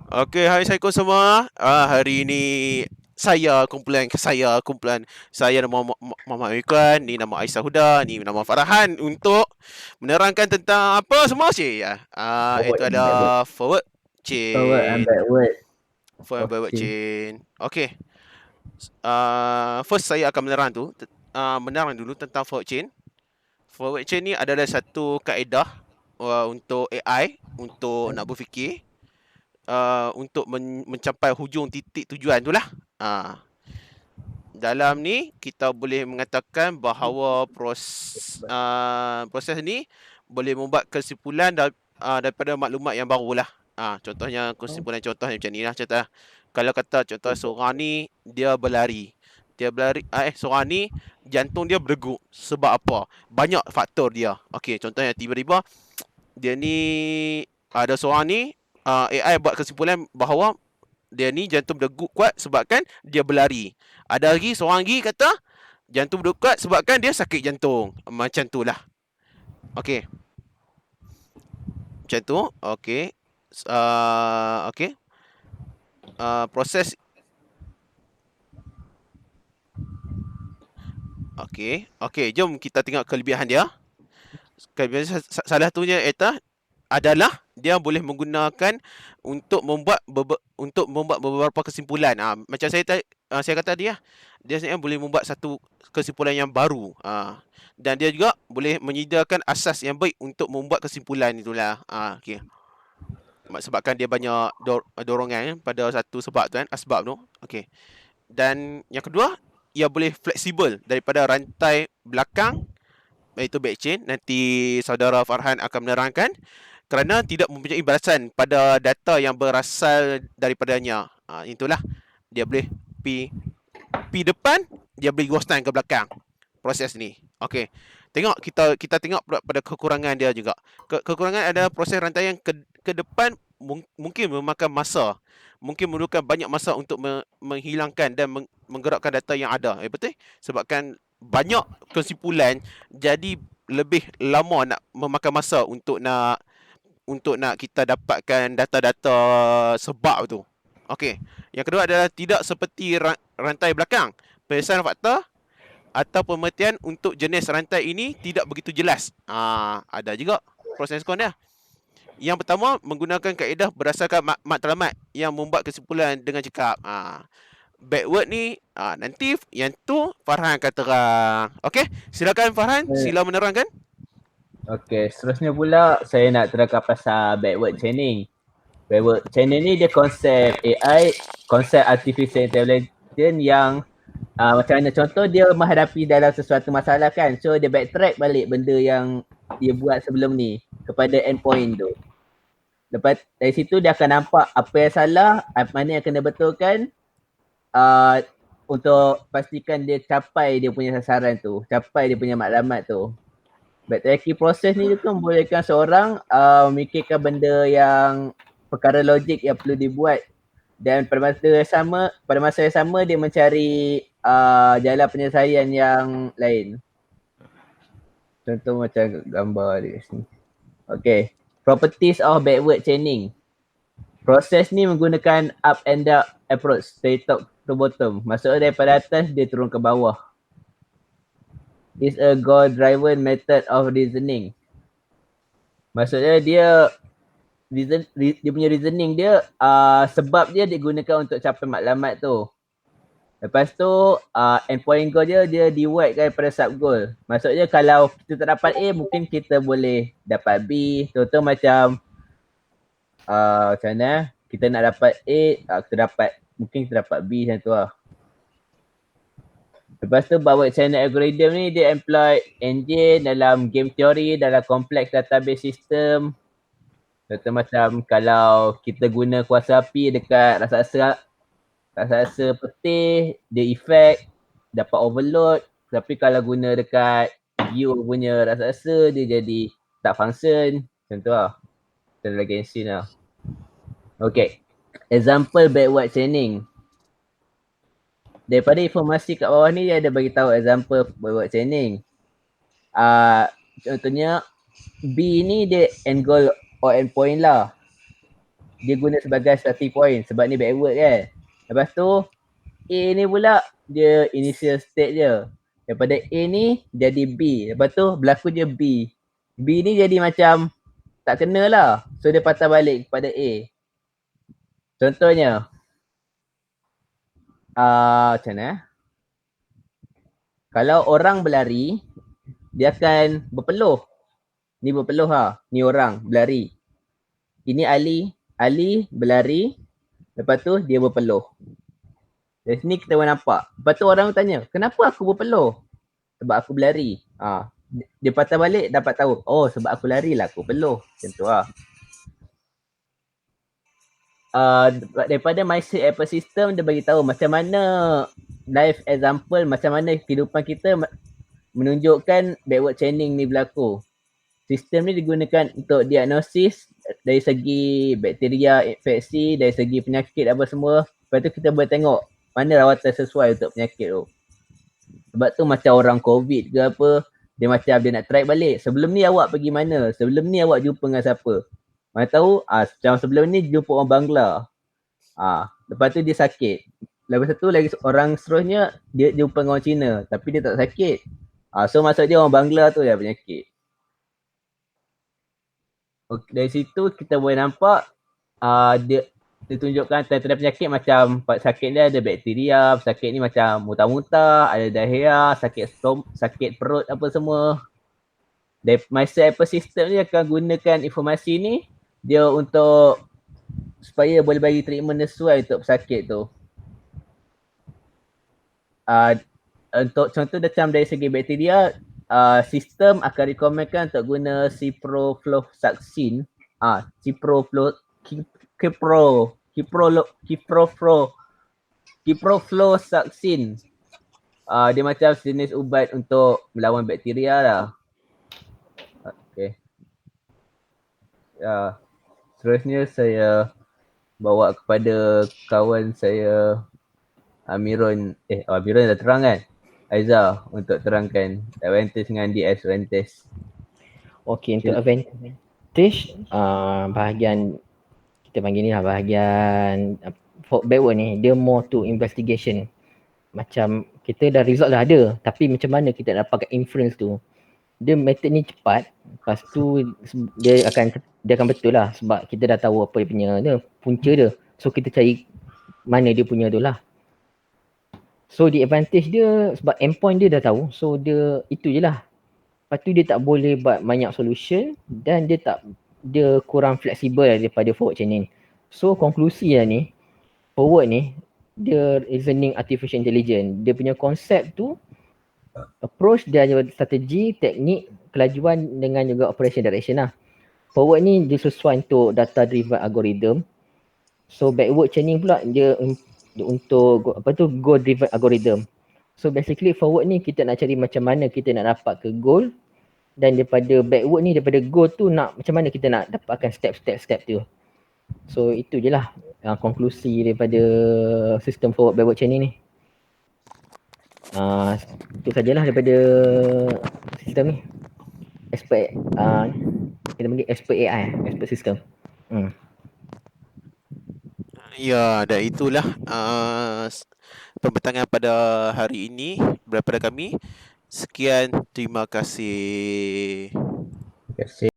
Okey, hai Assalamualaikum semua. Hari ini kumpulan saya nama Muhammad Mikwan, ni nama Aisyah Huda, ni nama Farhan untuk menerangkan tentang apa semua cik ya. Forward Itu and backward. ada forward Forward and chain, backward. forward and backward Okay. chain. Okey. First saya akan menerang dulu tentang forward chain. Forward chain ni adalah satu kaedah untuk AI untuk nak berfikir untuk mencapai hujung titik tujuan tu lah. Uh, Dalam ni kita boleh mengatakan bahawa proses ni boleh membuat kesimpulan daripada maklumat yang baru lah. Contohnya kesimpulan contohnya macam ni lah contoh. Kalau kata contoh seorang ni dia berlari. Seorang ni jantung dia berdegup. Sebab apa? Banyak faktor dia. Okey, contohnya tiba-tiba dia ni ada seorang ni AI buat kesimpulan bahawa dia ni jantung berdegup kuat sebabkan dia berlari. Ada lagi seorang lagi kata jantung berdegup kuat sebabkan dia sakit jantung. Macam tu lah. Okey, macam tu. Okey. Okey. Proses okey. Okey, jom kita tengok kelebihan dia. Kelebihan salah satunya adalah dia boleh menggunakan untuk membuat beberapa kesimpulan. Macam saya kata dia, dia sebenarnya boleh membuat satu kesimpulan yang baru. Dan dia juga boleh menyediakan asas yang baik untuk membuat kesimpulan itulah. Okey. Sebabkan dia banyak dorongan pada satu sebab tu kan, asbab tu. Okey. Dan yang kedua, ia boleh fleksibel daripada rantai belakang iaitu back chain. Nanti saudara Farhan akan menerangkan kerana tidak mempunyai balasan pada data yang berasal daripadanya. Itulah dia boleh pi depan, dia boleh ghostan ke belakang proses ni. Okey. Kita tengok pada kekurangan dia juga. Kekurangan ada proses rantaian ke depan mungkin memakan masa. Mungkin memerlukan banyak masa untuk menghilangkan dan menggerakkan data yang ada. Betul? Sebabkan banyak kesimpulan jadi lebih lama nak memakan masa untuk nak kita dapatkan data-data sebab tu. Okey. Yang kedua adalah tidak seperti rantai belakang. Penyelesaian fakta atau pemerhatian untuk jenis rantai ini tidak begitu jelas. Ada juga proses kon dia. Yang pertama, menggunakan kaedah berdasarkan matlamat yang membuat kesimpulan dengan cekap. Backward ni nanti yang tu Farhan akan terang. Okey, silakan Farhan, sila menerangkan. Okay, seterusnya pula saya nak terangkan pasal backward chaining. Backward chaining ni dia konsep AI, konsep artificial intelligence yang macam mana contoh dia menghadapi dalam sesuatu masalah kan. So dia backtrack balik benda yang dia buat sebelum ni kepada endpoint tu. Lepas dari situ dia akan nampak apa yang salah, mana yang kena betulkan uh, untuk pastikan dia capai dia punya sasaran tu, capai dia punya maklumat tu. Backtracking proses ni tu membolehkan seorang memikirkan benda yang perkara logik yang perlu dibuat dan pada masa yang sama dia mencari jalan penyelesaian yang lain. Contoh macam gambar di sini. Okay. Properties of backward chaining. Proses ni menggunakan up and down approach dari top to bottom. Maksudnya daripada atas dia turun ke bawah. It's a goal-driven method of reasoning. Maksudnya dia punya reasoning dia sebab dia digunakan untuk capai maklumat tu. Lepas tu endpoint goal dia divide pada sub goal. Maksudnya kalau kita tak dapat A mungkin kita boleh dapat B. Contoh macam macam mana kita nak dapat A, mungkin kita dapat B macam tu lah. Lepas tu backward chaining algorithm ni dia employ engine dalam game theory, dalam complex database system. Contoh macam kalau kita guna kuasa api dekat raksasa putih, dia effect dapat overload. Tapi kalau guna dekat view punya raksasa, dia jadi tak function. Macam tu lah. Kita lagi scene lah. Okay. Example backward chaining. Daripada informasi kat bawah ni, dia ada bagi tahu example backward chaining. Contohnya, B ni dia end goal or endpoint lah. dia guna sebagai starting point sebab ni backward kan. Lepas tu A ni pula dia initial state dia. Daripada A ni jadi B. Lepas tu berlaku je B. B ni jadi macam tak kena lah. So dia patah balik kepada A. Contohnya macam mana kalau orang berlari dia akan berpeluh. Ni berpeluh lah. Ni orang berlari. Ini Ali. Ali berlari. Lepas tu dia berpeluh. Dari sini kita boleh nampak. Lepas tu orang tanya, kenapa aku berpeluh? Sebab aku berlari. Dia patah balik dapat tahu. Oh, sebab aku lari lah aku peluh. Macam tu lah. Daripada mindset ecosystem dia bagi tahu macam mana life example, macam mana kehidupan kita menunjukkan backward chaining ni berlaku. Sistem ni digunakan untuk diagnosis dari segi bakteria, infeksi, dari segi penyakit apa semua. Lepas tu kita boleh tengok mana rawatan sesuai untuk penyakit tu. Sebab tu macam orang COVID ke apa, dia macam dia nak track balik. Sebelum ni awak pergi mana? Sebelum ni awak jumpa dengan siapa? Mana tahu, macam sebelum ni jumpa orang Bangla. Lepas tu dia sakit. Lepas tu lagi orang seterusnya, dia jumpa dengan orang Cina. Tapi dia tak sakit. So maksud dia orang Bangla tu yang penyakit. Dari situ kita boleh nampak dia tunjukkan tanda-tanda penyakit macam sakit dia ada bakteria, sakit ni macam muntah-muntah, ada diarrhea, sakit perut apa semua. Mindset ecosystem ni akan gunakan informasi ni dia untuk supaya boleh bagi treatment sesuai untuk pesakit tu. Untuk contoh macam dari segi bakteria, sistem akan recommendkan untuk guna ciprofloxacin, ciprofloxacin. Dia macam jenis ubat untuk melawan bakteria lah. Okay. Seterusnya saya bawa kepada kawan saya Amirun. Amirun dah terang kan? Aiza untuk terangkan advantage dengan disadvantage. Okey, untuk advantage bahagian kita panggil ni lah bahagian backward ni, dia more to investigation. Macam kita dah result dah ada, tapi macam mana kita dapatkan inference tu. Dia method ni cepat, lepas tu dia akan betul lah sebab kita dah tahu apa dia punya punca dia. So kita cari mana dia punya tu lah. So the advantage dia sebab endpoint dia dah tahu, so dia itu je lah. Lepas tu dia tak boleh buat banyak solution dan dia kurang fleksibel daripada forward chaining. So konklusi lah ni, forward ni dia reasoning artificial intelligence. Dia punya konsep tu approach dia ada strategi, teknik, kelajuan dengan juga operation direction lah. Forward ni dia sesuai untuk data driven algorithm. So backward chaining pula dia untuk goal driven algorithm. So basically forward ni kita nak cari macam mana kita nak dapat ke goal, dan daripada backward ni, daripada goal tu nak macam mana kita nak dapatkan step tu. So itu je lah konklusi daripada sistem forward backward chaining ni. Itu sajalah daripada sistem ni. Expert kita panggil expert AI, expert system. Ya, dan itulah pembentangan pada hari ini daripada kami. Sekian, terima kasih. Terima kasih.